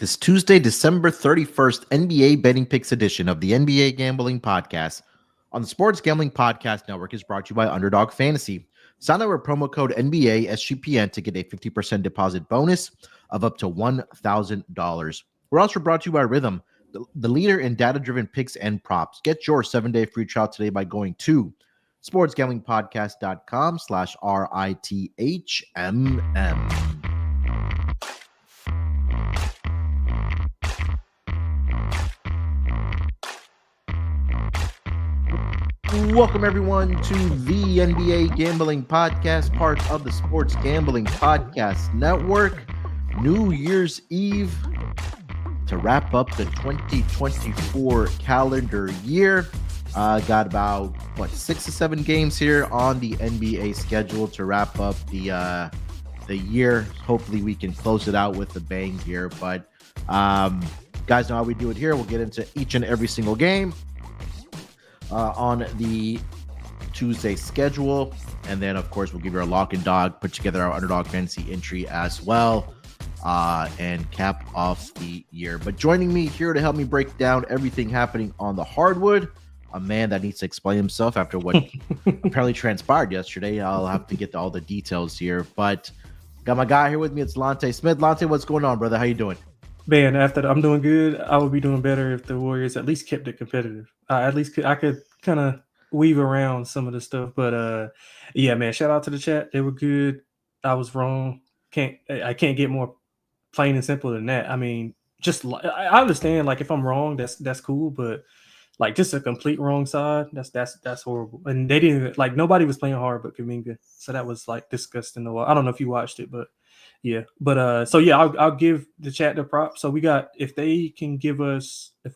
This Tuesday, December 31st, NBA Betting Picks edition of the NBA Gambling Podcast on the Sports Gambling Podcast Network is brought to you by Underdog Fantasy. Sign up with promo code NBA SGPN to get a 50% deposit bonus of up to $1,000. We're also brought to you by Rhythm, the leader in data-driven picks and props. Get your 7-day free trial today by going to sportsgamblingpodcast.com/RITHMM. Welcome, everyone, to the NBA Gambling Podcast, part of the Sports Gambling Podcast Network. New Year's Eve to wrap up the 2024 calendar year. Got about, 6 to 7 games here on the NBA schedule to wrap up the year. Hopefully, we can close it out with a bang here. But guys know how we do it here. We'll get into each and every single game on the Tuesday schedule, and then of course we'll give you our lock and dog, put together our Underdog Fantasy entry as well, and cap off the year. But joining me here to help me break down everything happening on the hardwood, a man that needs to explain himself after what apparently transpired yesterday. I'll have to get to all the details here, but got my guy here with me. It's Lonte Smith. Lonte, what's going on, brother? How you doing? Man, I'm doing good. I would be doing better if the Warriors at least kept it competitive. I could kind of weave around some of the stuff. But yeah, man, shout out to the chat. They were good. I was wrong. I can't get more plain and simple than that. I mean, I understand, like, if I'm wrong, that's cool, but like just a complete wrong side, that's horrible. And they didn't, like, nobody was playing hard but Kuminga. So that was like disgusting. I don't know if you watched it, but yeah. But so yeah, I'll give the chat the props. So we got, if we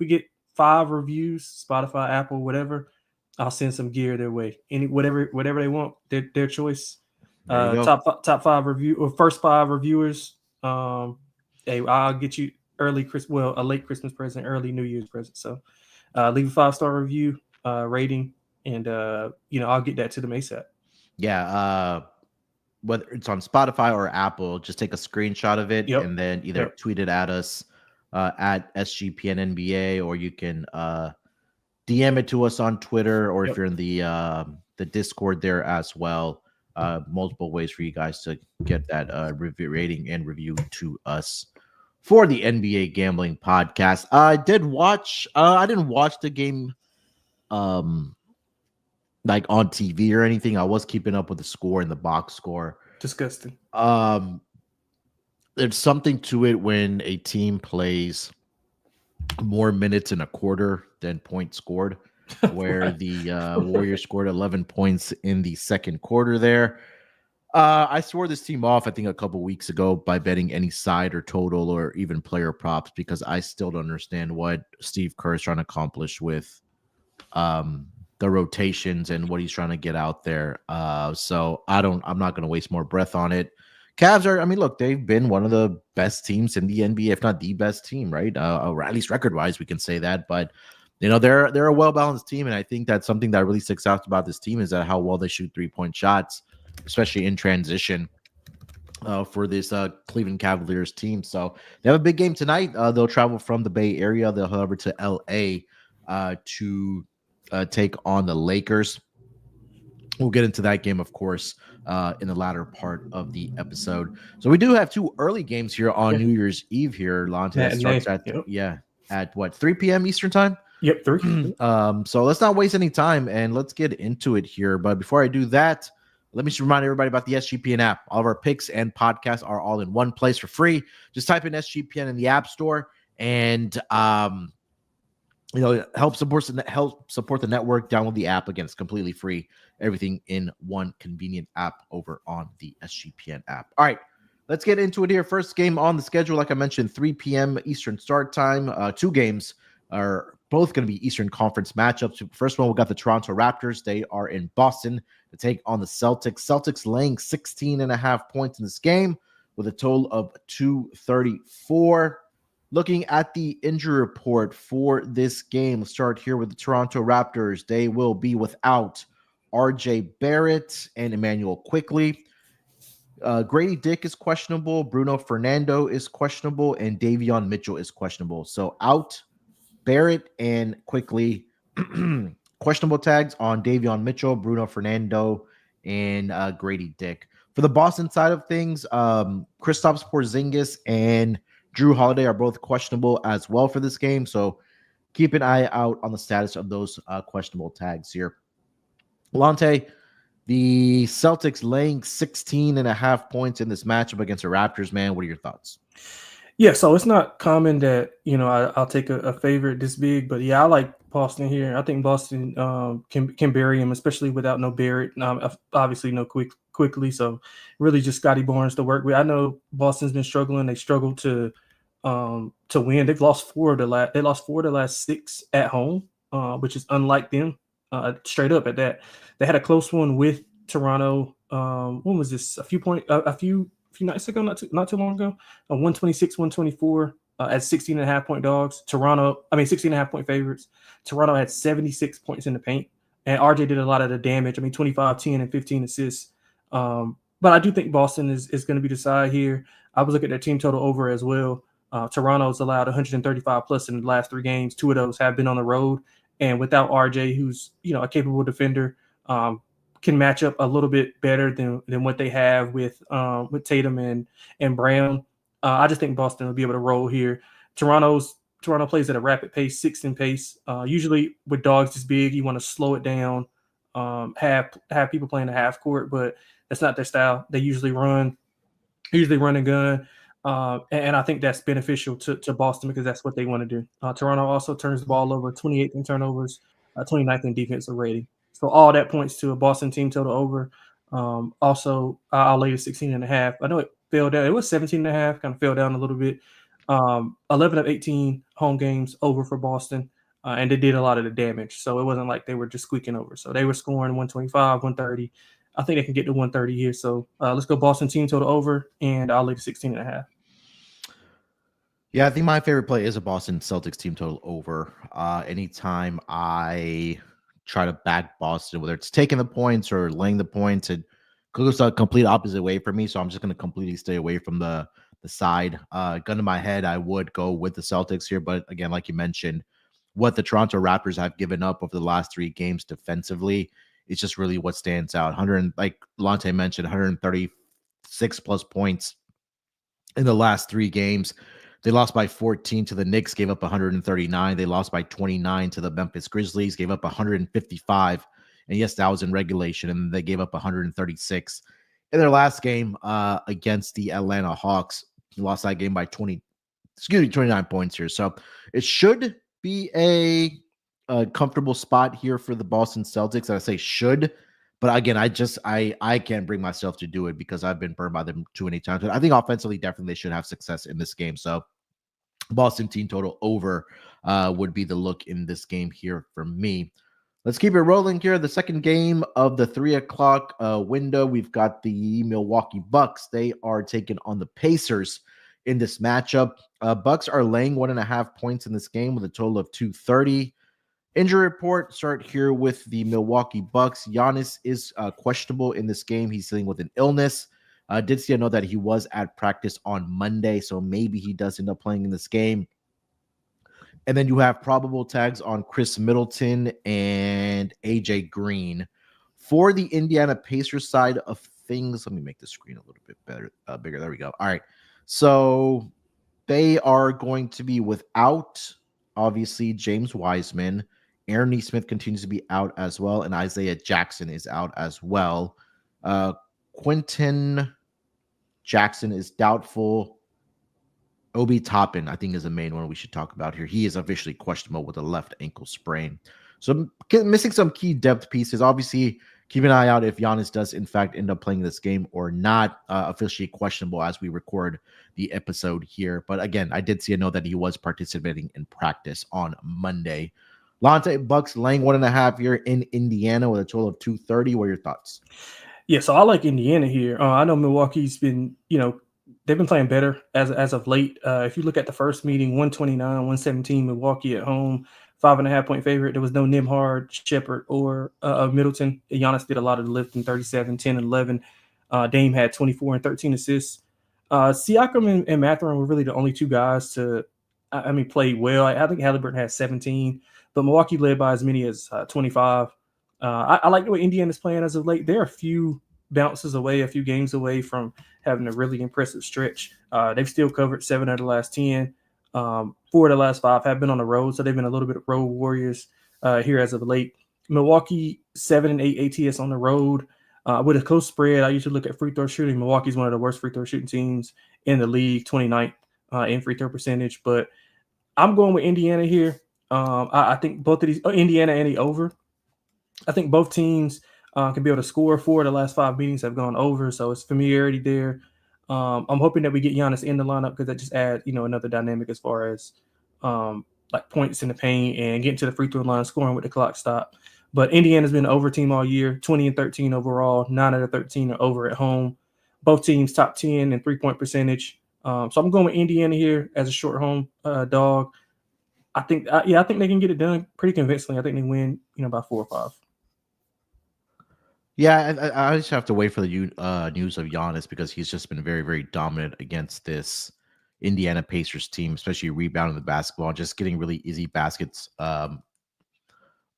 get 5 reviews, Spotify, Apple, whatever, I'll send some gear their way. Whatever they want, their choice. Top 5 review, or first 5 reviewers. Hey, I'll get you a late Christmas present, early New Year's present. So leave a 5-star review, rating, and I'll get that to them ASAP. Yeah. Whether it's on Spotify or Apple, just take a screenshot of it and then either tweet it at us at SGPN NBA, or you can DM it to us on Twitter, or if you're in the Discord there as well. Multiple ways for you guys to get that review rating and review to us for the NBA Gambling Podcast. I didn't watch the game like on TV or anything. I was keeping up with the score and the box score. Disgusting. There's something to it when a team plays more minutes in a quarter than points scored, where the Warriors scored 11 points in the second quarter there. I swore this team off, I think, a couple weeks ago by betting any side or total or even player props, because I still don't understand what Steve Kerr is trying to accomplish with the rotations and what he's trying to get out there. So I'm not going to waste more breath on it. Cavs look, they've been one of the best teams in the NBA, if not the best team, right? Or at least record-wise, we can say that. But they're a well-balanced team, and I think that's something that really sticks out about this team, is that how well they shoot 3-point shots, especially in transition, for this Cleveland Cavaliers team. So they have a big game tonight. They'll travel from the Bay Area. They'll head over to LA to take on the Lakers. We'll get into that game, of course, in the latter part of the episode. So we do have 2 early games here on New Year's Eve here, Lonte. That starts at what, 3 p.m. Eastern time? Yep, 3. So let's not waste any time and let's get into it here. But before I do that, let me just remind everybody about the SGPN app. All of our picks and podcasts are all in one place for free. Just type in SGPN in the App Store, and help support the network. Download the app. Again, it's completely free. Everything in one convenient app over on the SGPN app. All right, let's get into it here. First game on the schedule, like I mentioned, 3 p.m. Eastern start time. 2 games are both going to be Eastern Conference matchups. First one, we got the Toronto Raptors. They are in Boston to take on the Celtics. Celtics laying 16.5 points in this game with a total of 234. Looking at the injury report for this game, let's start here with the Toronto Raptors. They will be without RJ Barrett and Emmanuel Quickley. Grady Dick is questionable. Bruno Fernando is questionable, and Davion Mitchell is questionable. So out Barrett and quickly questionable tags on Davion Mitchell, Bruno Fernando, and Grady Dick. For the Boston side of things, Kristaps Porzingis and Drew Holiday are both questionable as well for this game. So keep an eye out on the status of those questionable tags here. Lonte, the Celtics laying 16.5 points in this matchup against the Raptors, man. What are your thoughts? Yeah, so it's not common that I'll take a favorite this big, but yeah, I like Boston here. I think Boston can bury him, especially without no Barrett, obviously no quickly. So really just Scotty Barnes to work with. I know Boston's been struggling. They struggled to win. They've lost four of the last 6 at home, which is unlike them. Straight up at that, they had a close one with Toronto. When was this? A few nights ago, not too long ago. 126, 124 at 16.5 point dogs. 16.5 point favorites. Toronto had 76 points in the paint, and RJ did a lot of the damage. 25, 10, and 15 assists. But I do think Boston is going to be the side here. I was looking at their team total over as well. Toronto's allowed 135 plus in the last 3 games. 2 of those have been on the road. And without RJ, who's a capable defender, can match up a little bit better than what they have with Tatum and Brown. I just think Boston will be able to roll here. Toronto plays at a rapid pace, 6 in pace. Usually with dogs this big, you want to slow it down, have people playing the half court, but that's not their style. They usually run and gun. And I think that's beneficial to Boston because that's what they want to do. Toronto also turns the ball over, 28th in turnovers, 29th in defensive rating. So all that points to a Boston team total over. Also, I'll lay the 16.5. I know it fell down. It was 17.5, kind of fell down a little bit. 11 of 18 home games over for Boston, and they did a lot of the damage. So it wasn't like they were just squeaking over. So they were scoring 125, 130. I think they can get to 130 here. So let's go Boston team total over, and I'll lay the 16.5. Yeah, I think my favorite play is a Boston Celtics team total over. Anytime I try to back Boston, whether it's taking the points or laying the points, it goes a complete opposite way for me. So I'm just going to completely stay away from the side. Gun to my head, I would go with the Celtics here. But again, like you mentioned, what the Toronto Raptors have given up over the last 3 games defensively is just really what stands out. Like Lonte mentioned, 136 plus points in the last 3 games. They lost by 14 to the Knicks, gave up 139. They lost by 29 to the Memphis Grizzlies, gave up 155. And yes, that was in regulation. And they gave up 136 in their last game against the Atlanta Hawks. He lost that game by 29 points here. So it should be a comfortable spot here for the Boston Celtics. And I say should, but again, I can't bring myself to do it because I've been burned by them too many times. But I think offensively, definitely they should have success in this game. So Boston team total over would be the look in this game here for me. Let's keep it rolling here. The second game of the 3 o'clock window, we've got the Milwaukee Bucks. They are taking on the Pacers in this matchup. Bucks are laying 1.5 points in this game with a total of 230. Injury report, start here with the Milwaukee Bucks. Giannis is questionable in this game. He's dealing with an illness. Did see a note that he was at practice on Monday, so maybe he does end up playing in this game. And then you have probable tags on Chris Middleton and AJ Green. For the Indiana Pacers side of things, let me make the screen a little bit bigger. There we go. All right. So they are going to be without, obviously, James Wiseman. Aaron Nesmith continues to be out as well, and Isaiah Jackson is out as well. Quentin Jackson is doubtful. Obi Toppin, I think, is the main one we should talk about here. He is officially questionable with a left ankle sprain. So missing some key depth pieces. Obviously, keep an eye out if Giannis does, in fact, end up playing this game or not. Officially questionable as we record the episode here. But again, I did see a note that he was participating in practice on Monday. Lonte, Bucks laying 1.5 here in Indiana with a total of 230. What are your thoughts? Yeah, so I like Indiana here. I know Milwaukee's been, they've been playing better as of late. If you look at the first meeting, 129, 117, Milwaukee at home, 5.5 point favorite. There was no Nembhard, Shepherd, or Middleton. Giannis did a lot of the lifting, 37, 10, and 11. Dame had 24 and 13 assists. Siakam and Mathurin were really the only two guys to, play well. I think Halliburton had 17, but Milwaukee led by as many as 25. I like the way Indiana's playing as of late. They're a few bounces away, a few games away from having a really impressive stretch. They've still covered 7 out of the last 10. 4 of the last 5 have been on the road, so they've been a little bit of road warriors here as of late. Milwaukee 7 and 8 ATS on the road. With a close spread, I usually look at free throw shooting. Milwaukee's one of the worst free throw shooting teams in the league, 29th in free throw percentage. But I'm going with Indiana here. I think both of these, Indiana and the over. I think both teams can be able to score. 4 of the last 5 meetings have gone over, so it's familiarity there. I'm hoping that we get Giannis in the lineup because that just adds, another dynamic as far as like points in the paint and getting to the free throw line, scoring with the clock stop. But Indiana's been an over team all year, 20 and 13 overall. 9 out of 13 are over at home. Both teams top 10 in 3-point percentage. So I'm going with Indiana here as a short home dog. I think they can get it done pretty convincingly. I think they win, by 4 or 5. Yeah, I just have to wait for the news of Giannis because he's just been very, very dominant against this Indiana Pacers team, especially rebounding the basketball, just getting really easy baskets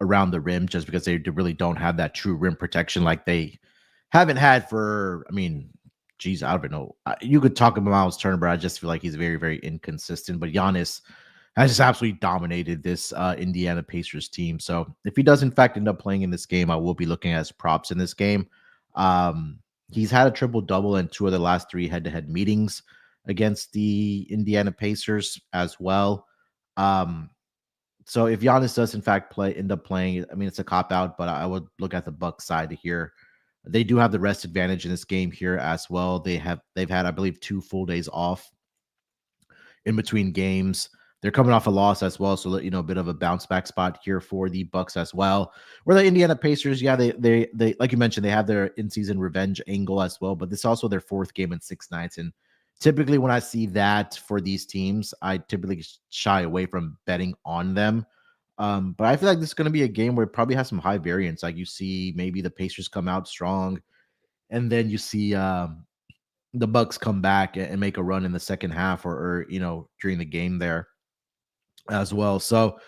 around the rim, just because they really don't have that true rim protection like they haven't had for, I don't know. You could talk about Miles Turner, but I just feel like he's very, very inconsistent. But Giannis has just absolutely dominated this Indiana Pacers team. So if he does, in fact, end up playing in this game, I will be looking at his props in this game. He's had a triple-double in 2 of the last 3 head-to-head meetings against the Indiana Pacers as well. So if Giannis does, in fact, end up playing, it's a cop-out, but I would look at the Bucks side here. They do have the rest advantage in this game here as well. They've had, I believe, 2 full days off in between games. They're coming off a loss as well, so a bit of a bounce back spot here for the Bucks as well. Where the Indiana Pacers, they like you mentioned, they have their in-season revenge angle as well, but this is also their 4th game in 6 nights. And typically, when I see that for these teams, I typically shy away from betting on them. But I feel like this is going to be a game where it probably has some high variance. Like you see, maybe the Pacers come out strong, and then you see the Bucks come back and make a run in the second half, or during the game there as well. So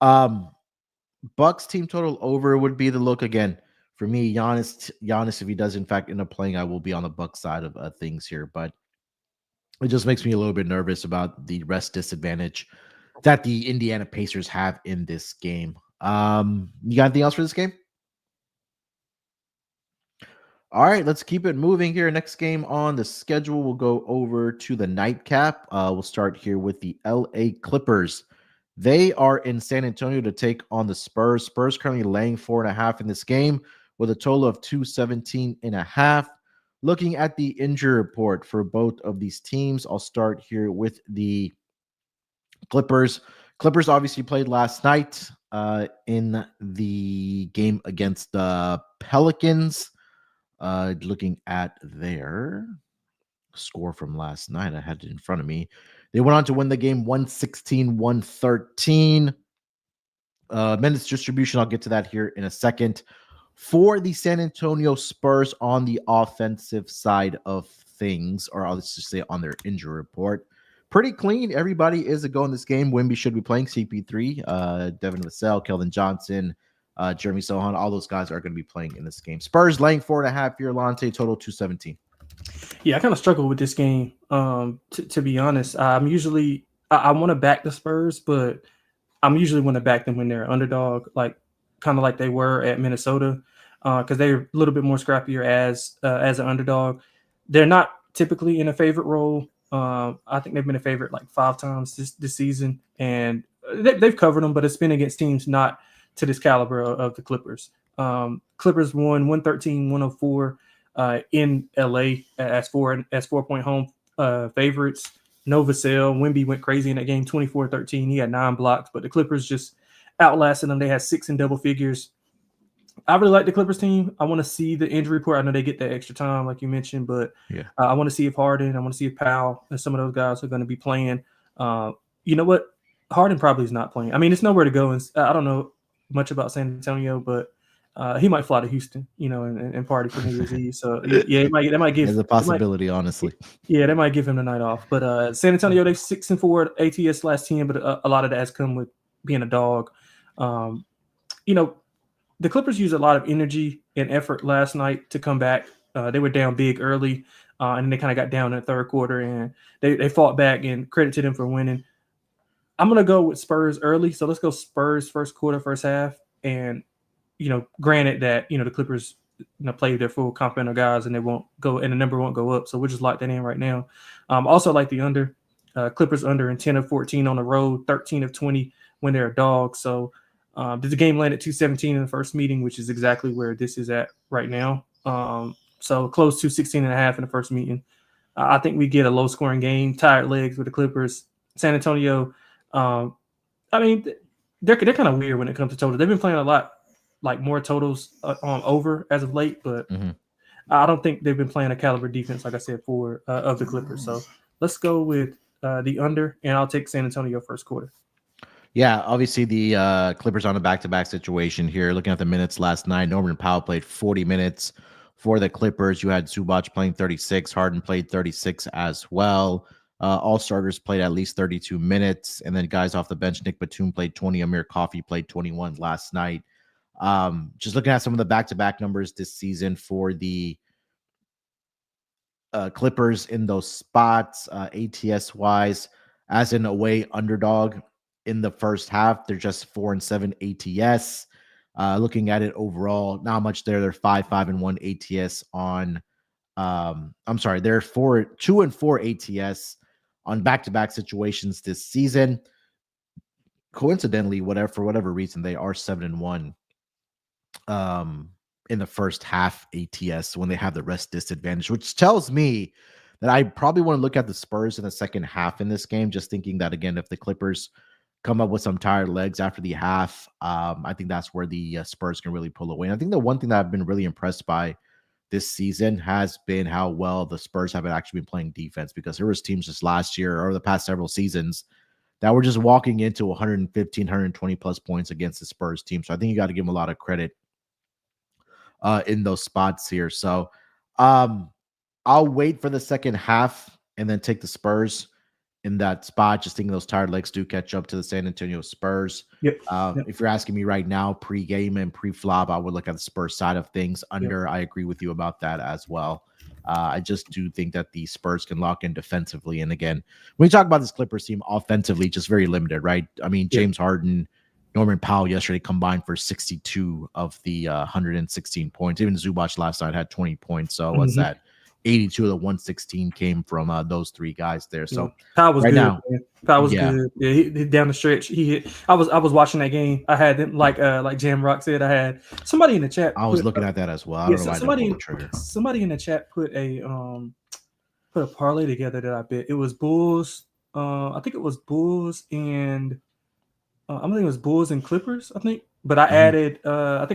Bucks team total over would be the look again for me. Giannis, if he does in fact end up playing, I will be on the Bucks side of things here, but it just makes me a little bit nervous about the rest disadvantage that the Indiana Pacers have in this game. You got anything else for this game? All right, let's keep it moving here. Next game on the schedule, we'll go over to the nightcap. We'll start here with the LA Clippers. They are in San Antonio to take on the Spurs. Spurs currently laying 4.5 in this game with a total of 217.5. Looking at the injury report for both of these teams, I'll start here with the Clippers. Clippers obviously played last night in the game against the Pelicans. Looking at their score from last night, I had it in front of me. They went on to win the game 116-113. Minutes distribution, I'll get to that here in a second. For the San Antonio Spurs on the offensive side of things, or I'll just say on their injury report, pretty clean. Everybody is a go in this game. Wemby should be playing. CP3, Devin Vassell, Kelvin Johnson, Jeremy Sohan, all those guys are going to be playing in this game. Spurs laying 4.5 here. Lonte, total 217. Yeah, I kind of struggle with this game. To be honest, I want to back the Spurs, but I'm usually want to back them when they're an underdog, kind of like they were at Minnesota, because they're a little bit more scrappier as an underdog. They're not typically in a favorite role. I think they've been a favorite like 5 times this season, and they've covered them, but it's been against teams not to this caliber of the Clippers. Clippers won 113-104 in LA as 4-point home favorites. No Vassell. Wemby went crazy in that game, 24-13. He had 9 blocks, but the Clippers just outlasted them. They had 6 in double figures. I really like the Clippers team. I want to see the injury report. I know they get that extra time, like you mentioned, but yeah. I want to see if Harden, I want to see if Powell and some of those guys are going to be playing. You know what? Harden probably is not playing. It's nowhere to go. And I don't know much about San Antonio, but he might fly to Houston, and party for New Year's Eve. So yeah, that might give There's a possibility, honestly. Yeah, that might give him the night off. But San Antonio, they 6-4 ATS last 10, but a lot of that has come with being a dog. The Clippers used a lot of energy and effort last night to come back. They were down big early, and they kind of got down in the third quarter, and they fought back, and credit to them for winning. I'm going to go with Spurs early. So let's go Spurs first quarter, first half. And, granted that, the Clippers play their full complement of guys and they won't go, and the number won't go up. So we'll just lock that in right now. Also like the under. Clippers under in 10 of 14 on the road, 13 of 20 when they're a dog. So the game landed 217 in the first meeting, which is exactly where this is at right now. So close to 16.5 in the first meeting. I think we get a low scoring game, tired legs with the Clippers. San Antonio, they're kind of weird when it comes to totals. They've been playing a lot like more totals on over as of late, but I don't think they've been playing a caliber defense, like I said, for of the Clippers. So let's go with the under, and I'll take San Antonio first quarter. Yeah, obviously the Clippers on a back-to-back situation here. Looking at the minutes last night, Norman Powell played 40 minutes for the Clippers. You had Zubac playing 36. Harden played 36 as well. All starters played at least 32 minutes. And then guys off the bench, Nick Batum played 20. Amir Coffey played 21 last night. Just looking at some of the back-to-back numbers this season for the Clippers in those spots, ATS-wise, as an away underdog in the first half, they're just 4-7 ATS. Looking at it overall, not much there. They're 5-1 ATS on. They're 2-4 ATS on back-to-back situations this season. Coincidentally, for whatever reason, they are 7-1 in the first half ATS when they have the rest disadvantage, which tells me that I probably want to look at the Spurs in the second half in this game, just thinking that, again, if the Clippers come up with some tired legs after the half, I think that's where the Spurs can really pull away. And I think the one thing that I've been really impressed by this season has been how well the Spurs have actually been playing defense, because there was teams just last year or the past several seasons that were just walking into 115, 120 plus points against the Spurs team. So I think you got to give them a lot of credit in those spots here. So I'll wait for the second half and then take the Spurs in that spot, just thinking those tired legs do catch up to the San Antonio Spurs. Yep. If you're asking me right now, pre-game and pre-flop, I would look at the Spurs side of things. Under, Yep. I agree with you about that as well. I just do think that the Spurs can lock in defensively. And again, when we talk about this Clippers team offensively, just very limited, right? I mean, James Harden, Norman Powell yesterday combined for 62 of the 116 points. Even Zubac last night had 20 points. So what's that? 82 of the 116 came from those three guys there. So Powell was right good. now, Powell was good. Yeah, he down the stretch. He hit. I was watching that game. I had them like Jam Rock said. I had somebody in the chat. I was looking at that as well. I don't know why somebody in the chat put a parlay together that I bet. It was Bulls. I think it was Bulls and I think it was Bulls and Clippers. I think, but I added. I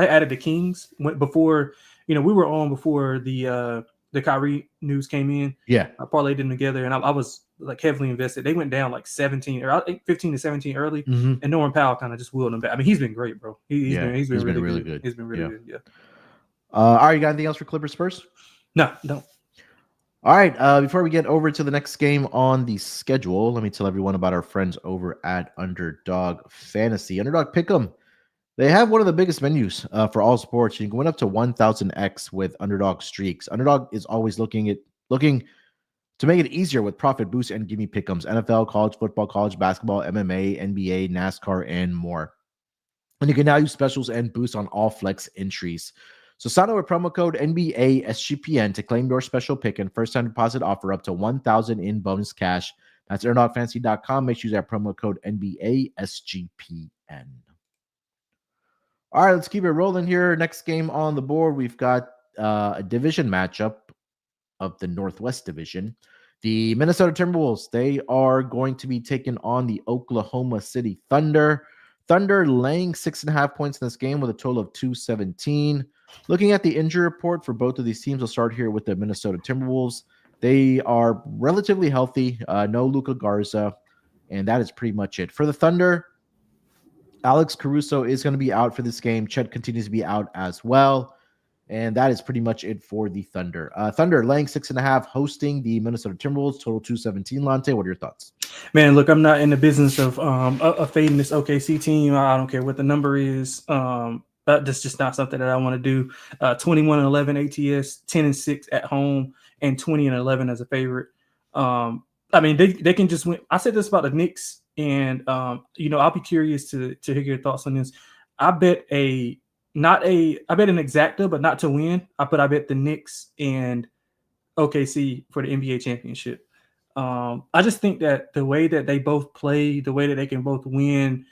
added the Kings before. We were on before the Kyrie news came in. Yeah. I parlayed them together, and I was like heavily invested. They went down like 17 or I think 15 to 17 early, and Norman Powell kind of just wheeled them back. I mean, he's been great, bro. He's been really good. He's been really good. Yeah. All right, you got anything else for Clippers Spurs? No, don't. All right. Before we get over to the next game on the schedule, let me tell everyone about our friends over at Underdog Fantasy. Underdog Pick'em. They have one of the biggest menus for all sports. You can win up to 1,000x with Underdog Streaks. Underdog is always looking to make it easier with profit boosts and gimme pick'ems. NFL, college football, college basketball, MMA, NBA, NASCAR, and more. And you can now use specials and boosts on all flex entries. So sign up with promo code NBA SGPN to claim your special pick and first time deposit offer up to $1,000 in bonus cash. That's underdogfantasy.com. Make sure you use that promo code NBA SGPN. All right, let's keep it rolling here. Next game on the board, we've got a division matchup of the Northwest Division. The Minnesota Timberwolves, they are going to be taking on the Oklahoma City Thunder. Thunder laying 6.5 points in this game with a total of 217. Looking at the injury report for both of these teams, I'll start here with the Minnesota Timberwolves. They are relatively healthy. No Luka Garza, and that is pretty much it. For the Thunder, Alex Caruso is going to be out for this game. Chet continues to be out as well. And that is pretty much it for the Thunder. Thunder laying 6.5, hosting the Minnesota Timberwolves, total 217. Lonte, what are your thoughts? Man, look, I'm not in the business of fading this OKC team. I don't care what the number is. That's just not something that I want to do. 21-11 ATS, 10-6 at home, and 20-11 as a favorite. I mean, they can just win. I said this about the Knicks, and I'll be curious to hear your thoughts on this. I bet an exacta, but not to win. I bet the Knicks and OKC for the NBA championship. I just think that the way that they both play, the way that they can both win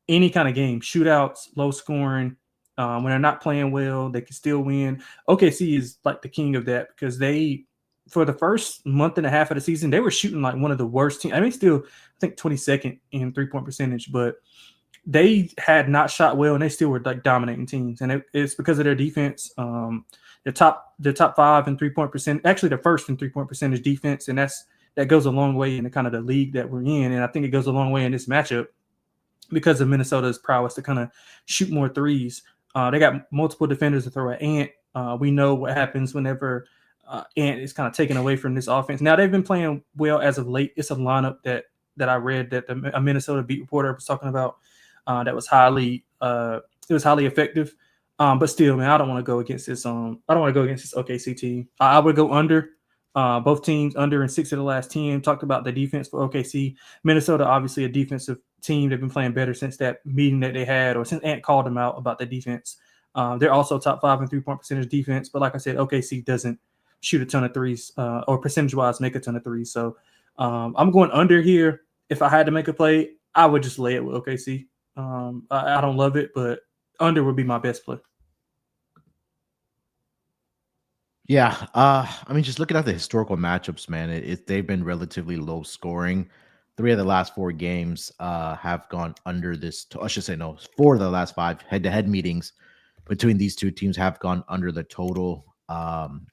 any kind of game, shootouts, low scoring, when they're not playing well, they can still win. OKC is like the king of that because for the first month and a half of the season, they were shooting like one of the worst teams. I mean, still, I think 22nd in 3-point percentage, but they had not shot well and they still were like dominating teams. And it's because of their defense. The top 5 in 3-point percent, actually the first in 3-point percentage defense. And that goes a long way in the kind of the league that we're in. And I think it goes a long way in this matchup because of Minnesota's prowess to kind of shoot more threes. They got multiple defenders to throw at Ant. We know what happens whenever Ant is kind of taken away from this offense. Now they've been playing well as of late. It's a lineup that I read that a Minnesota beat reporter was talking about that was highly effective. But still, man, I don't want to go against this. I don't want to go against this OKC team. I would go under. Both teams under in 6 of the last 10. Talked about the defense for OKC. Minnesota, obviously a defensive team. They've been playing better since that meeting that they had, or since Ant called them out about the defense. They're also top 5 in 3-point percentage defense. But like I said, OKC doesn't shoot a ton of threes or percentage-wise make a ton of threes. So I'm going under here. If I had to make a play, I would just lay it with OKC. I don't love it, but under would be my best play. Yeah, I mean, just looking at the historical matchups, man, they've been relatively low scoring. 3 of the last 4 games have gone under this. I should say no, 4 of the last 5 head-to-head meetings between these two teams have gone under the total. And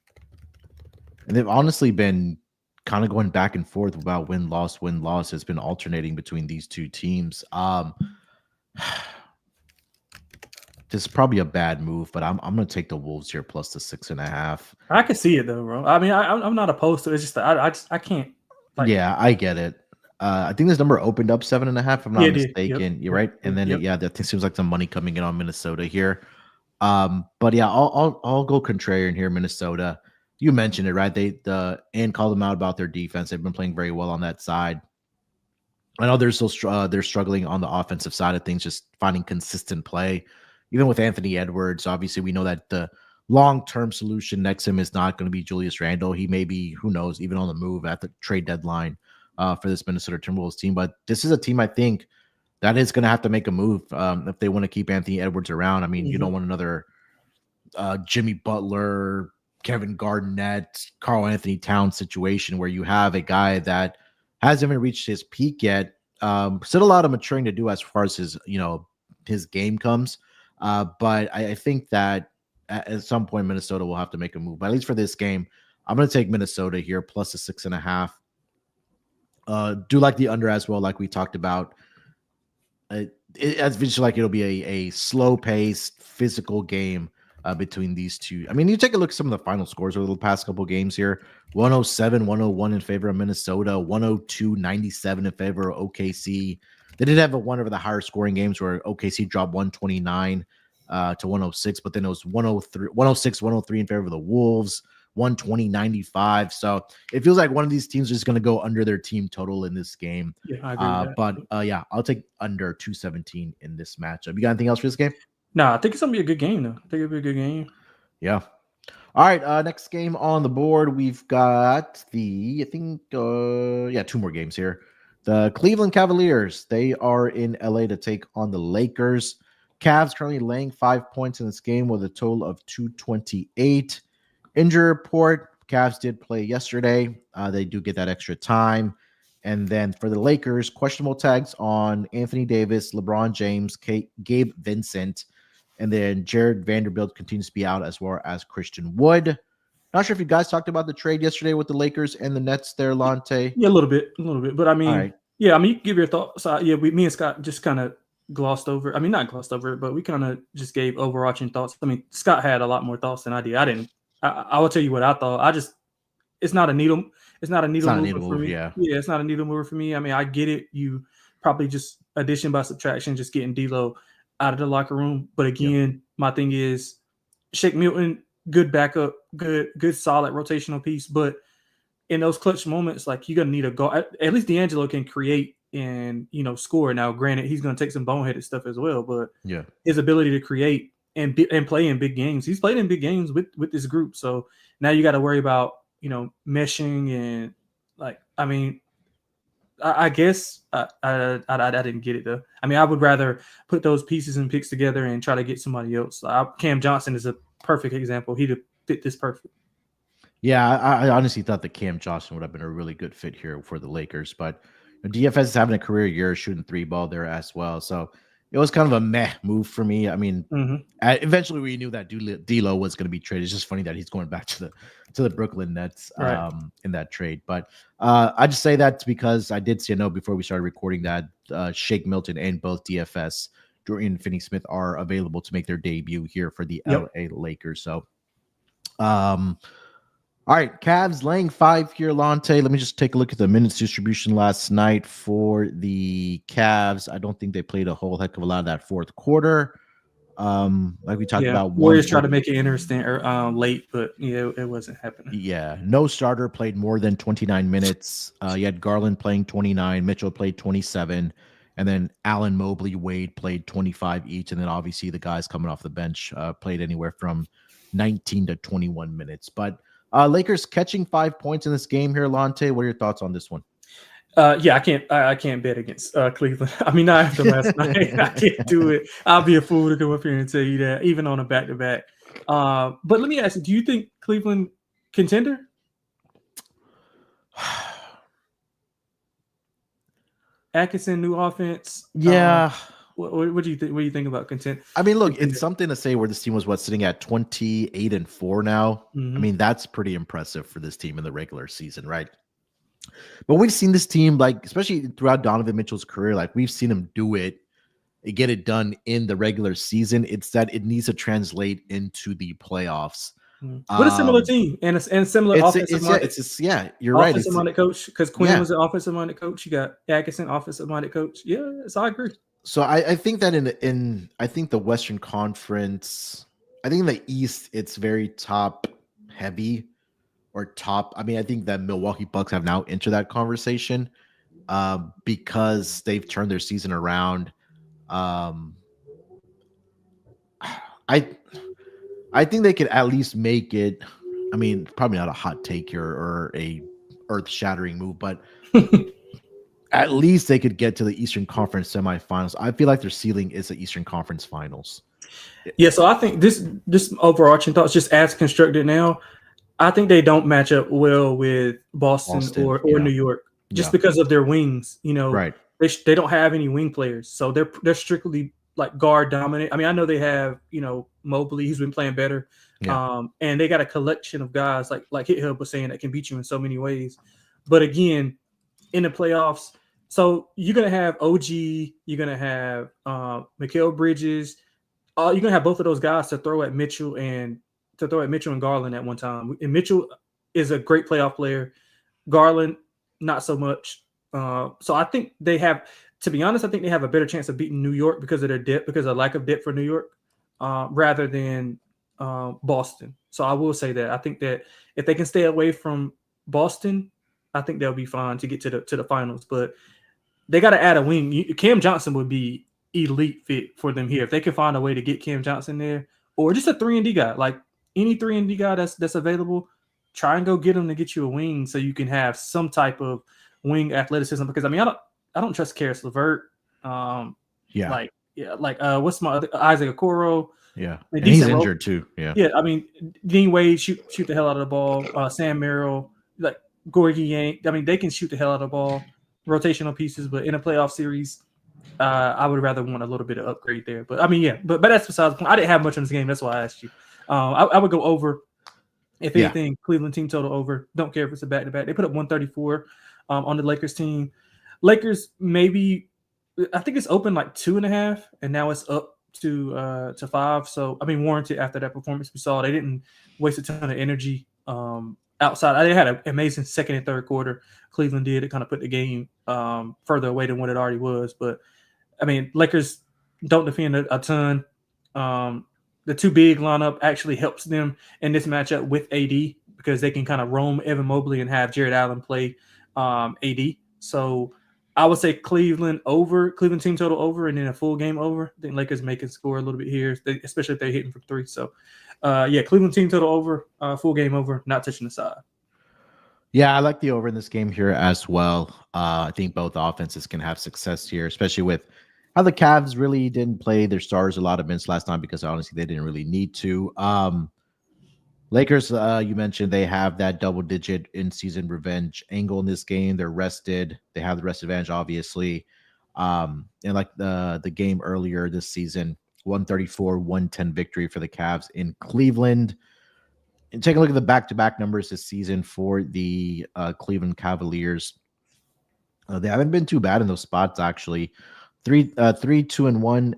they've honestly been kind of going back and forth about win-loss. It's been alternating between these two teams. This is probably a bad move, but I'm going to take the Wolves here plus the 6.5. I can see it though, bro. I mean, I'm not opposed to it. It's just that I can't. Yeah, I get it. I think this number opened up 7.5. If I'm not mistaken. Yep. You're right. And then that seems like some money coming in on Minnesota here. But yeah, I'll go contrarian here, Minnesota. You mentioned it, right? And called them out about their defense. They've been playing very well on that side. I know they're struggling on the offensive side of things, just finding consistent play. Even with Anthony Edwards, obviously we know that the long-term solution next to him is not going to be Julius Randle. He may be, who knows, even on the move at the trade deadline for this Minnesota Timberwolves team. But this is a team, I think, that is going to have to make a move if they want to keep Anthony Edwards around. I mean, you don't want another Jimmy Butler, Kevin Garnett, Karl Anthony Towns situation where you have a guy that hasn't even reached his peak yet. Still a lot of maturing to do as far as his game comes. But I think that at some point Minnesota will have to make a move. But at least for this game, I'm going to take Minnesota here plus the 6.5. Do like the under as well, like we talked about. It's visually like it'll be a slow-paced, physical game between these two. I mean, you take a look at some of the final scores over the past couple games here. 107-101 in favor of Minnesota. 102-97 in favor of OKC. They did have one of the higher scoring games where OKC dropped 129 to 106, but then it was 106-103 in favor of the Wolves, 120-95. So it feels like one of these teams is going to go under their team total in this game. Yeah, I agree with that. I'll take under 217 in this matchup. You got anything else for this game? No, I think it's going to be a good game, though. I think it'll be a good game. Yeah. All right, next game on the board, we've got 2 more games here. The Cleveland Cavaliers, they are in LA to take on the Lakers. Cavs currently laying 5 points in this game with a total of 228. Injury report, Cavs did play yesterday. They do get that extra time. And then for the Lakers, questionable tags on Anthony Davis, LeBron James, Gabe Vincent, and then Jared Vanderbilt continues to be out as well as Christian Wood. Not sure if you guys talked about the trade yesterday with the Lakers and the Nets there, Lonte. Yeah, a little bit. But I mean, right. Yeah, I mean, you can give your thoughts. Me and Scott just kind of glossed over. I mean, not glossed over it, but we kind of just gave overarching thoughts. I mean, Scott had a lot more thoughts than I did. I didn't. I will tell you what I thought. It's not a needle. It's not a needle mover for me. Yeah, it's not a needle mover for me. I mean, I get it. You probably just addition by subtraction, just getting D'Lo out of the locker room. But again, my thing is Shake Milton, good backup, good solid rotational piece. But in those clutch moments, like you're gonna need a guard. At least D'Angelo can create and score. Now, granted, he's gonna take some boneheaded stuff as well, but his ability to create and play in big games. He's played in big games with this group. So now you got to worry about meshing and I mean, I guess I didn't get it though. I mean, I would rather put those pieces and picks together and try to get somebody else. Cam Johnson is a perfect example. He'd have fit this perfect. Yeah, I honestly thought that Cam Johnson would have been a really good fit here for the Lakers, but DFS is having a career year shooting 3 ball there as well. So it was kind of a meh move for me. I mean, eventually we knew that D'Lo was going to be traded. It's just funny that he's going back to the Brooklyn Nets in that trade. But I just say that because I did see a note before we started recording that Shake Milton and both DFS, Dorian Finney-Smith, are available to make their debut here for the LA Lakers. So, all right, Cavs laying 5 here, Lonte. Let me just take a look at the minutes distribution last night for the Cavs. I don't think they played a whole heck of a lot of that fourth quarter. Like we talked about, Warriors tried to make it interesting late, but it wasn't happening. Yeah, no starter played more than 29 minutes. You had Garland playing 29, Mitchell played 27, and then Allen, Mobley, Wade played 25 each, and then obviously the guys coming off the bench played anywhere from 19 to 21 minutes. But Lakers catching 5 points in this game here, Lonte. What are your thoughts on this one? I can't bet against Cleveland. I mean, not after last night. I can't do it. I'll be a fool to come up here and tell you that, even on a back-to-back. But let me ask you, do you think Cleveland contender? Atkinson, new offense. Yeah. What do you think? What do you think about content? I mean, look, it's something to say where this team was sitting at 28-4 now. I mean, that's pretty impressive for this team in the regular season, right? But we've seen this team, like, especially throughout Donovan Mitchell's career, like we've seen him do it, get it done in the regular season. It's that it needs to translate into the playoffs. What a similar team and similar offensive minded. You're right. Offensive minded coach, because Quinn was an offensive minded coach. You got Atkinson, offensive minded coach. Yeah, so I agree. So I think that in I think the Western Conference, I think in the East it's very top heavy or top. I mean, I think that Milwaukee Bucks have now entered that conversation because they've turned their season around. I think they could at least make it. I mean, probably not a hot take here or a earth-shattering move, but at least they could get to the Eastern Conference semifinals. I feel like their ceiling is the Eastern Conference Finals. Yeah, so I think this overarching thoughts just as constructed now, I think they don't match up well with Boston or New York just because of their wings. Right? They don't have any wing players, so they're strictly like guard dominant. I mean, I know they have Mobley, who's been playing better, and they got a collection of guys like Hit Hub was saying that can beat you in so many ways. But again, in the playoffs, so you're gonna have OG, you're gonna have Mikal Bridges, you're gonna have both of those guys to throw at Mitchell and Garland at one time. And Mitchell is a great playoff player. Garland, not so much. So I think they have, to be honest, I think they have a better chance of beating New York because of their depth, because of lack of depth for New York, rather than Boston. So I will say that I think that if they can stay away from Boston, I think they'll be fine to get to the finals. But they got to add a wing. Cam Johnson would be elite fit for them here if they can find a way to get Cam Johnson there, or just a 3-and-D guy, like any 3-and-D guy that's available. Try and go get him to get you a wing so you can have some type of wing athleticism. Because I mean, I don't trust Karis LeVert. What's my other, Isaac Okoro? Yeah, and he's injured too. Yeah. I mean, Dean Wade shoot the hell out of the ball. Sam Merrill, like Gorgie Yank. I mean, they can shoot the hell out of the ball. Rotational pieces, but in a playoff series, I would rather want a little bit of upgrade there. But I mean, but that's besides the point. I didn't have much on this game. That's why I asked you. I would go over. If anything, Cleveland team total over. Don't care if it's a back-to-back. They put up 134 on the Lakers team. Lakers maybe I think it's open like 2.5, and now it's up to 5. So I mean, warranted after that performance we saw. They didn't waste a ton of energy outside. They had an amazing second and third quarter. Cleveland did. It kind of put the game further away than what it already was. But I mean, Lakers don't defend a ton. The too big lineup actually helps them in this matchup with AD because they can kind of roam Evan Mobley and have Jared Allen play AD. So I would say Cleveland team total over, and then a full game over. I think Lakers may can score a little bit here, especially if they're hitting from 3. So, Cleveland team total over, full game over, not touching the side. Yeah, I like the over in this game here as well. I think both offenses can have success here, especially with how the Cavs really didn't play their stars a lot of minutes last time because honestly they didn't really need to. Lakers, you mentioned they have that double-digit in-season revenge angle in this game. They're rested. They have the rest advantage, obviously. And like the game earlier this season, 134-110 victory for the Cavs in Cleveland. And take a look at the back-to-back numbers this season for the Cleveland Cavaliers. They haven't been too bad in those spots, actually. 3-2-1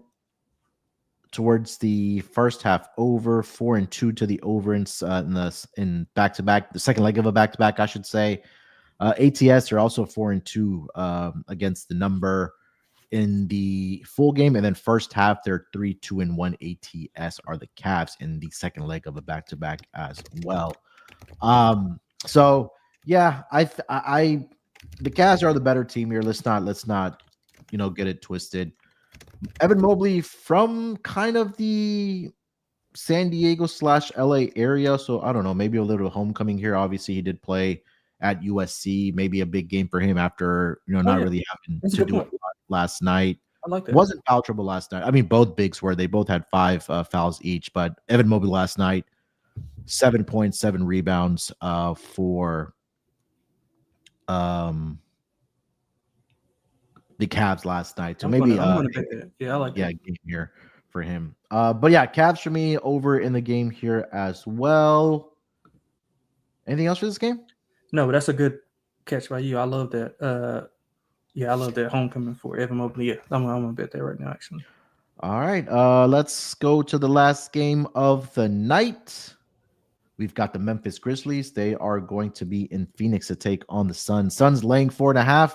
towards the first half over, 4-2 to the over in back-to-back, the second leg of a back-to-back, I should say. ATS are also 4-2 against the number in the full game, and then first half they're 3-2-1 ATS are the Cavs in the second leg of a back-to-back as well. So yeah, I the Cavs are the better team here. Let's not get it twisted. Evan Mobley from kind of the San Diego / LA area. So I don't know, maybe a little homecoming here. Obviously, he did play at USC. Maybe a big game for him after, not really having to do it last night. I like that. Wasn't foul trouble last night. I mean, both bigs were. They both had 5 fouls each. But Evan Mobley last night, 7 points, 7 rebounds for the Cavs last night. So maybe I like that. Game here for him. But yeah, Cavs for me over in the game here as well. Anything else for this game? No, but that's a good catch by you. I love that. I love that homecoming for Evan Mobley. Yeah, I'm gonna bet that right now, actually. All right. Let's go to the last game of the night. We've got the Memphis Grizzlies. They are going to be in Phoenix to take on the Suns. Suns laying 4.5.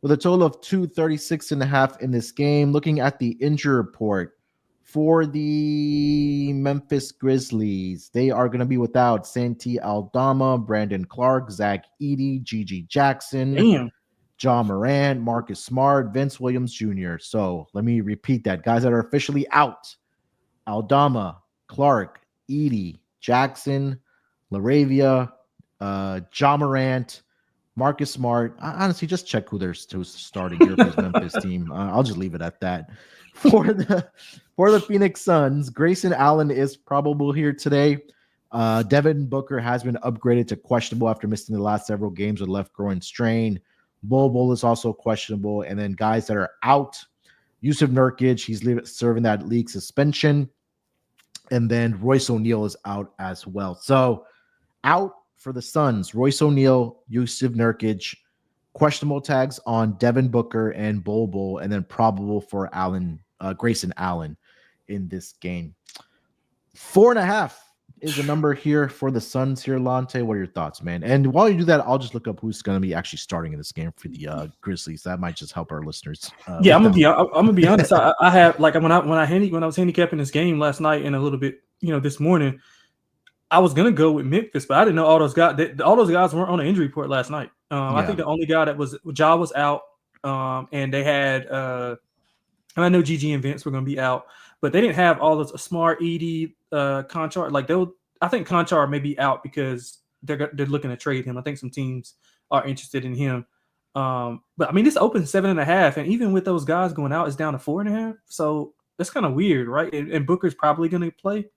With a total of 236.5 in this game. Looking at the injury report for the Memphis Grizzlies, they are going to be without Santi Aldama, Brandon Clark, Zach Edey, Gigi Jackson, Ja Morant, Marcus Smart, Vince Williams Jr. So let me repeat that. Guys that are officially out: Aldama, Clark, Edey, Jackson, LaRavia, Ja Morant, Marcus Smart. Honestly, just check who's starting here for his Memphis team. I'll just leave it at that. For the Phoenix Suns, Grayson Allen is probable here today. Devin Booker has been upgraded to questionable after missing the last several games with left groin strain. Bol is also questionable. And then guys that are out, Yusuf Nurkic, he's serving that league suspension. And then Royce O'Neal is out as well. So out for the Suns, Royce O'Neal, Yusuf Nurkic, questionable tags on Devin Booker and Bol, and then probable for Grayson Allen in this game. 4.5 is the number here for the Suns here, Lonte. What are your thoughts, man? And while you do that, I'll just look up who's going to be actually starting in this game for the Grizzlies. That might just help our listeners. I'm gonna be honest. I have, like, when I was handicapping this game last night and a little bit, this morning, I was gonna go with Memphis, but I didn't know all those guys. All those guys weren't on the injury report last night. I think the only guy that was Ja was out, and they had. And I know Gigi and Vince were gonna be out, but they didn't have all those Smart, Edey, Conchar. Like I think Conchar may be out because they're looking to trade him. I think some teams are interested in him. But I mean, this opened 7.5, and even with those guys going out, it's down to 4.5. So that's kind of weird, right? And Booker's probably gonna play.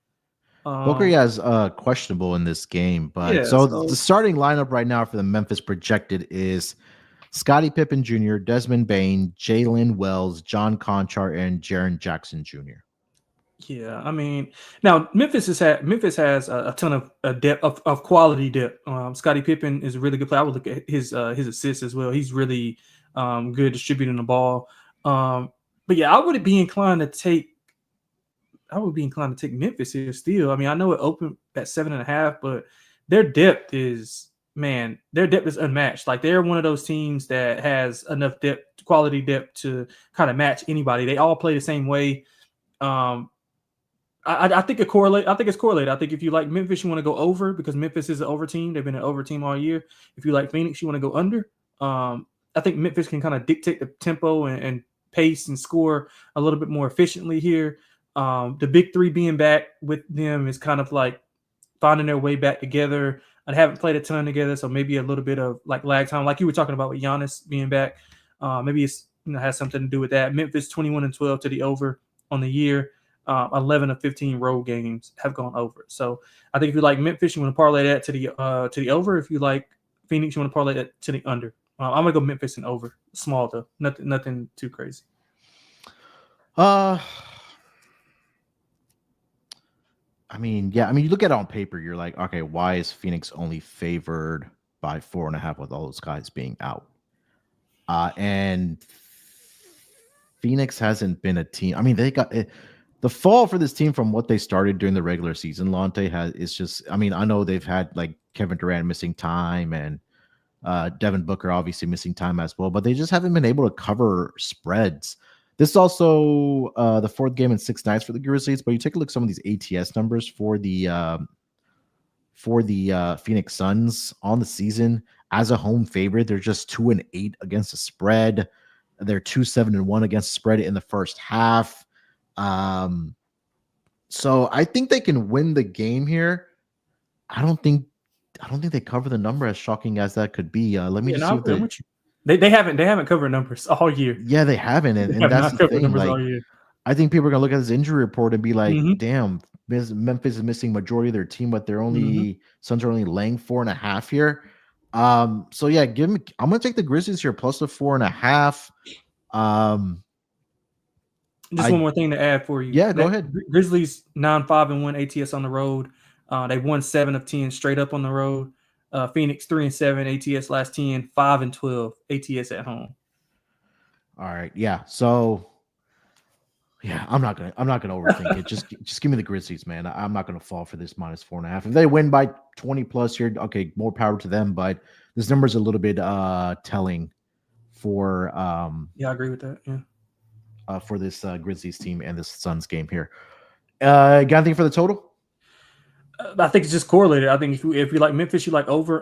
Booker has questionable in this game, but the starting lineup right now for the Memphis projected is Scottie Pippen Jr., Desmond Bane, Jalen Wells, John Conchar, and Jaren Jackson Jr. Yeah, I mean, now Memphis has a ton of depth of quality depth. Scottie Pippen is a really good player. I would look at his assists as well. He's really good distributing the ball. But yeah, I would be inclined to take Memphis here still. I mean, I know it opened at 7.5, but their depth is unmatched. Like they're one of those teams that has enough depth, quality depth to kind of match anybody. They all play the same way. I think it correlate. I think it's correlated. I think if you like Memphis, you want to go over because Memphis is an over team. They've been an over team all year. If you like Phoenix, you want to go under. I think Memphis can kind of dictate the tempo and pace and score a little bit more efficiently here. The big three being back with them is kind of like finding their way back together. I haven't played a ton together, so maybe a little bit of like lag time, like you were talking about with Giannis being back. Maybe it's has something to do with that. Memphis 21-12 to the over on the year. 11 of 15 road games have gone over. So I think if you like Memphis, you want to parlay that to the over. If you like Phoenix, you want to parlay that to the under. I'm gonna go Memphis and over. Small though, nothing too crazy. I mean, yeah. I mean, you look at it on paper, you're like, okay, why is Phoenix only favored by 4.5 with all those guys being out? And Phoenix hasn't been a team. I mean, they got the fall for this team from what they started during the regular season. Lonte is just. I mean, I know they've had like Kevin Durant missing time and Devin Booker obviously missing time as well, but they just haven't been able to cover spreads. This is also the fourth game in 6 nights for the Grizzlies, but you take a look at some of these ATS numbers for the Phoenix Suns on the season as a home favorite. They're just 2-8 against the spread. They're 2-7-1 against the spread in the first half. So I think they can win the game here. I don't think they cover the number, as shocking as that could be. Let me just see if they haven't covered numbers all year. Yeah, they haven't, and that's the thing. Like, I think people are gonna look at this injury report and be like, "Damn, Memphis is missing majority of their team, but they're only Suns are only laying 4.5 here." So yeah, I'm gonna take the Grizzlies here plus the 4.5. Just one more thing to add for you. Yeah, go ahead. Grizzlies 9-5-1 ATS on the road. They won 7 of 10 straight up on the road. Phoenix 3-7 ATS last 10, 5-12 ATS at home. All right, yeah. So yeah, I'm not gonna overthink it. Just give me the Grizzlies, man. I'm not gonna fall for this minus 4.5. If they win by 20 plus here, okay, more power to them. But this number's a little bit telling for yeah, I agree with that. Yeah. For this Grizzlies team and this Suns game here. Got anything for the total? I think it's just correlated. I think if you like Memphis, you like over.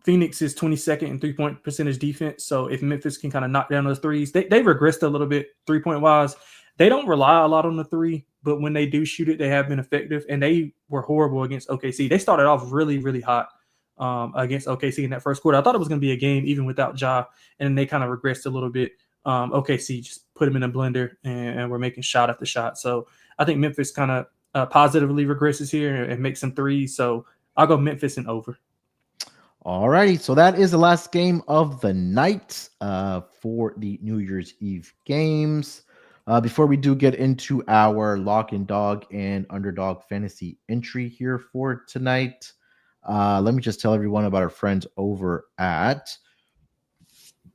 Phoenix is 22nd in 3-point percentage defense. So if Memphis can kind of knock down those threes, they regressed a little bit 3-point wise. They don't rely a lot on the three, but when they do shoot it, they have been effective. And they were horrible against OKC. They started off really, really hot against OKC in that first quarter. I thought it was going to be a game even without Ja, and then they kind of regressed a little bit. OKC just put them in a blender, and we're making shot after shot. So I think Memphis kind of positively regresses here and makes some threes. So I'll go Memphis and over. All righty. So that is the last game of the night for the New Year's Eve games. Before we do get into our lock and dog and underdog fantasy entry here for tonight, let me just tell everyone about our friends over at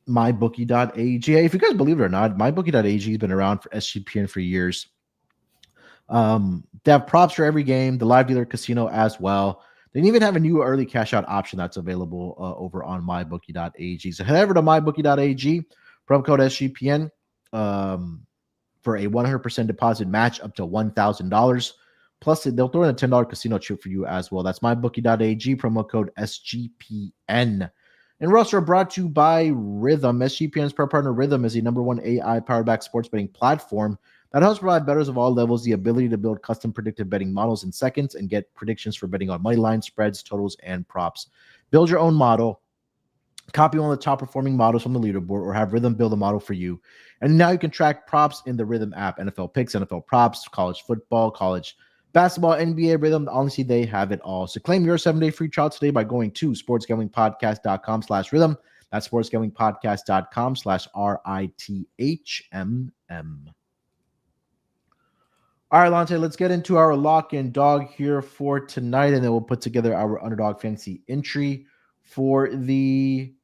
mybookie.ag. If you guys believe it or not, mybookie.ag has been around for SGPN for years. They have props for every game, the live dealer casino as well. They even have a new early cash out option that's available over on mybookie.ag. So head over to mybookie.ag, promo code SGPN for a 100% deposit match up to $1,000. Plus, they'll throw in a $10 casino chip for you as well. That's mybookie.ag, promo code SGPN. And we're also brought to you by Rhythm. SGPN's pro partner Rhythm is the #1 AI-powered back sports betting platform that helps provide bettors of all levels the ability to build custom predictive betting models in seconds and get predictions for betting on money lines, spreads, totals, and props. Build your own model, copy one of the top performing models from the leaderboard, or have Rhythm build a model for you. And now you can track props in the Rhythm app. NFL picks, NFL props, college football, college basketball, NBA, Rhythm. Honestly, they have it all. So claim your 7-day free trial today by going to sportsgamblingpodcast.com/rhythm. That's sportsgamblingpodcast.com/RITHMM. All right, Lonte, let's get into our lock and dog here for tonight, and then we'll put together our underdog fantasy entry for the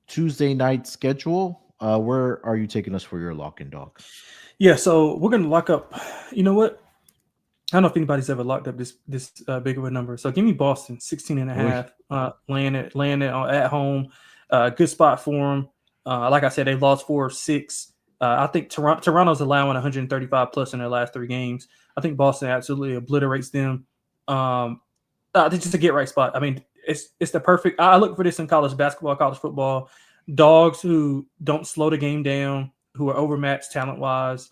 Tuesday night schedule. where are you taking us for your lock and dog? Yeah, so we're gonna lock up. You know what? I don't know if anybody's ever locked up this big of a number. So give me Boston 16 and a Oy. half. Land it at home. Good spot for them. Like I said, they lost 4 of 6. I think Toronto's allowing 135 plus in their last 3 games. I think Boston absolutely obliterates them. It's just a get right spot. I mean, it's the perfect. I look for this in college basketball, college football. Dogs who don't slow the game down, who are overmatched talent wise,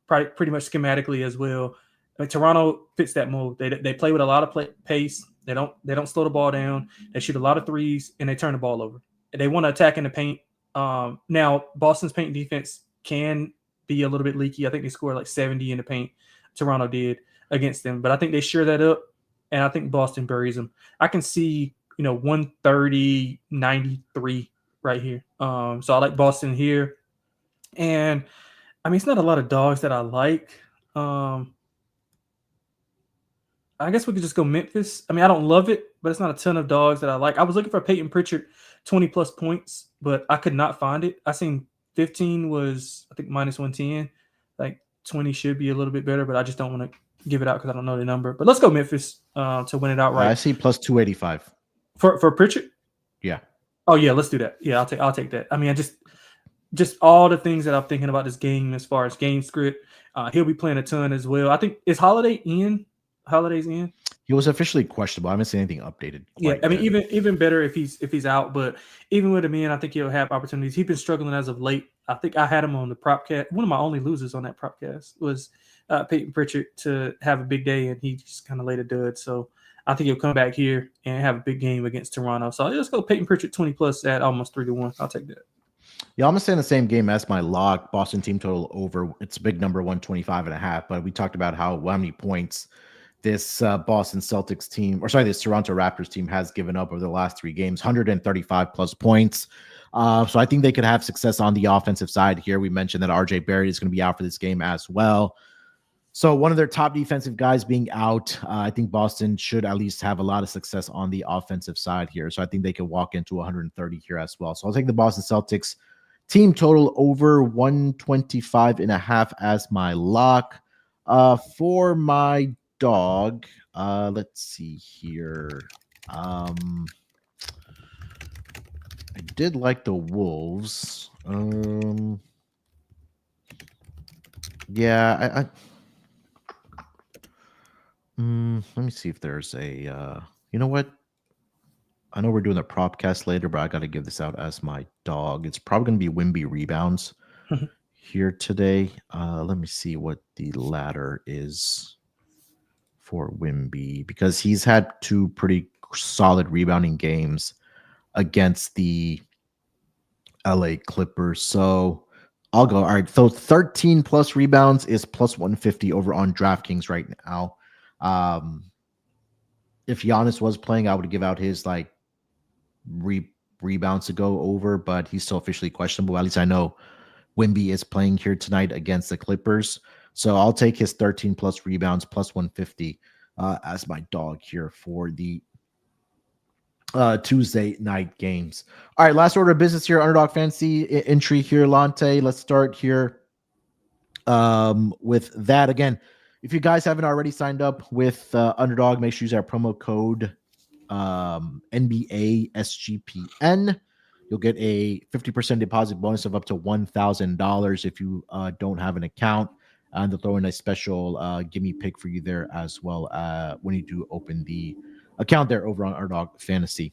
pretty much schematically as well. I mean, Toronto fits that mold. They play with a lot of pace. They don't slow the ball down. They shoot a lot of threes and they turn the ball over. They want to attack in the paint. Now Boston's paint defense can be a little bit leaky. I think they scored like 70 in the paint. Toronto did against them, but I think they shore that up, and I think Boston buries them. I can see 130, 93 right here. So I like Boston here, and I mean it's not a lot of dogs that I like. I guess we could just go Memphis. I mean, I don't love it, but it's not a ton of dogs that I like. I was looking for Peyton Pritchard 20 plus points, but I could not find it. I seen 15 was, I think, minus 110. Like 20 should be a little bit better, but I just don't want to give it out because I don't know the number. But let's go Memphis to win it outright. I see plus 285 for Pritchard. Yeah. Oh yeah, let's do that. Yeah, I'll take that. I mean, I just all the things that I'm thinking about this game as far as game script. He'll be playing a ton as well. I think is Holiday's in. He was officially questionable. I haven't seen anything updated. Yeah, I mean, even better if he's out. But even with him in, I think he'll have opportunities. He's been struggling as of late. I think I had him on the prop cast. One of my only losers on that prop cast was Peyton Pritchard to have a big day, and he just kind of laid a dud. So I think he'll come back here and have a big game against Toronto. So let's go Peyton Pritchard 20 plus at almost 3-1. I'll take that. Yeah, I'm going to stay in the same game as my lock. Boston team total over. It's a big number, 125.5. But we talked about how many points this Boston Celtics team, this Toronto Raptors team has given up over the last 3 games, 135 plus points. So I think they could have success on the offensive side here. We mentioned that RJ Barrett is going to be out for this game as well. So one of their top defensive guys being out, I think Boston should at least have a lot of success on the offensive side here. So I think they could walk into 130 here as well. So I'll take the Boston Celtics team total over 125.5 as my lock. For my dog, let's see here. I did like the Wolves. Yeah, let me see if there's a you know what? I know we're doing a prop cast later, but I got to give this out as my dog. It's probably going to be Wimby rebounds here today. Let me see what the ladder is for Wimby, because he's had 2 pretty solid rebounding games against the LA Clippers. So I'll go. All right. So 13 plus rebounds is plus 150 over on DraftKings right now. If Giannis was playing, I would give out his rebounds to go over, but he's still officially questionable. At least I know Wimby is playing here tonight against the Clippers. So I'll take his 13 plus rebounds plus 150 as my dog here for the Tuesday night games. All right, last order of business here, Underdog Fantasy entry here, Lonte. Let's start here with that. Again, if you guys haven't already signed up with Underdog, make sure you use our promo code NBA SGPN. You'll get a 50% deposit bonus of up to $1,000 if you don't have an account. And they'll throw in a special gimme pick for you there as well when you do open the account there over on Underdog Fantasy.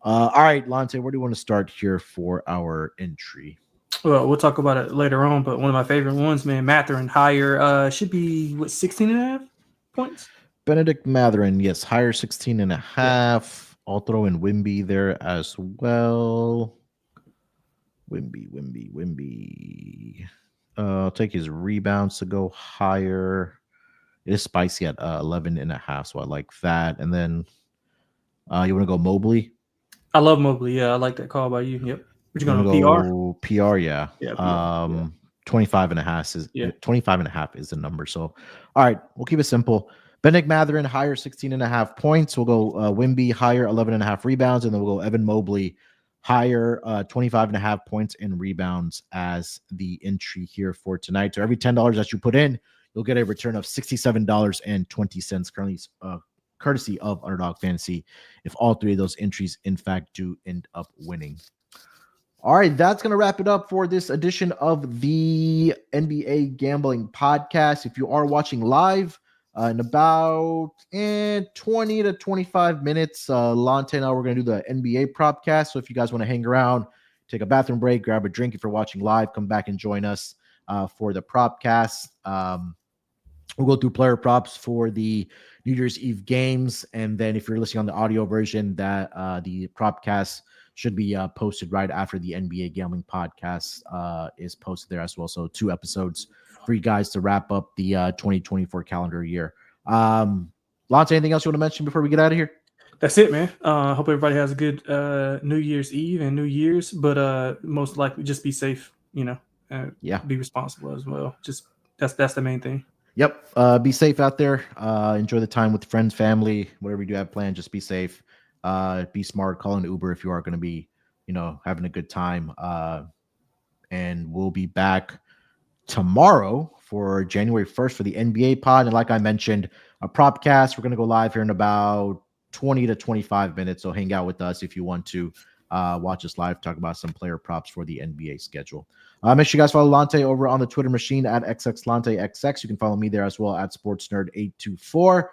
All right, Lonte, where do you want to start here for our entry? Well, we'll talk about it later on, but one of my favorite ones, man, Mathurin higher, should be 16.5 points. Benedict Mathurin, yes, higher 16.5. Yeah. I'll throw in Wimby there as well. Wimby. I'll take his rebounds to go higher. It is spicy at 11.5, so I like that. And then you want to go Mobley? I love Mobley. Yeah, I like that call by you. Yep. What you going to go PR? Yeah. Yeah. PR, 25.5 is the number. So, all right, we'll keep it simple. Benedict Mathurin, higher 16.5 points. We'll go Wimby, higher 11.5 rebounds, and then we'll go Evan Mobley, higher 25.5 points and rebounds as the entry here for tonight. So every $10 that you put in, you'll get a return of $67.20 currently, courtesy of Underdog Fantasy, if all three of those entries, in fact, do end up winning. All right, that's going to wrap it up for this edition of the NBA Gambling Podcast. If you are watching live, in about 20 to 25 minutes, Lonte and I, we're going to do the NBA Propcast. So if you guys want to hang around, take a bathroom break, grab a drink. If you're watching live, come back and join us for the Propcast. We'll go through player props for the New Year's Eve games. And then if you're listening on the audio version, that the Propcast should be posted right after the NBA Gambling Podcast is posted there as well. So 2 episodes for you guys to wrap up the 2024 calendar year. Lonte, anything else you want to mention before we get out of here? That's it, man. Hope everybody has a good New Year's Eve and New Year's, but most likely just be safe, be responsible as well. Just that's the main thing. Yep. Be safe out there. Enjoy the time with friends, family, whatever you do have planned. Just be safe. Be smart. Call an Uber if you are going to be, having a good time. And we'll be back tomorrow for January 1st for the NBA pod. And like I mentioned, a Propcast. We're going to go live here in about 20 to 25 minutes. So hang out with us if you want to watch us live, talk about some player props for the NBA schedule. Make sure you guys follow Lonte over on the Twitter machine at XXLonteXX. You can follow me there as well at SportsNerd824.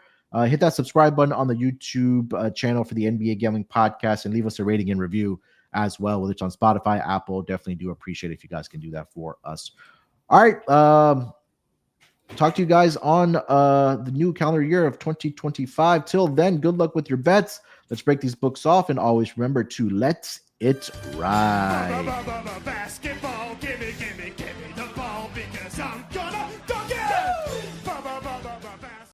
Hit that subscribe button on the YouTube channel for the NBA Gambling Podcast and leave us a rating and review as well, whether it's on Spotify, Apple. Definitely do appreciate it if you guys can do that for us. All right. Talk to you guys on the new calendar year of 2025. Till then, good luck with your bets. Let's break these books off, and always remember to let it ride. Basketball.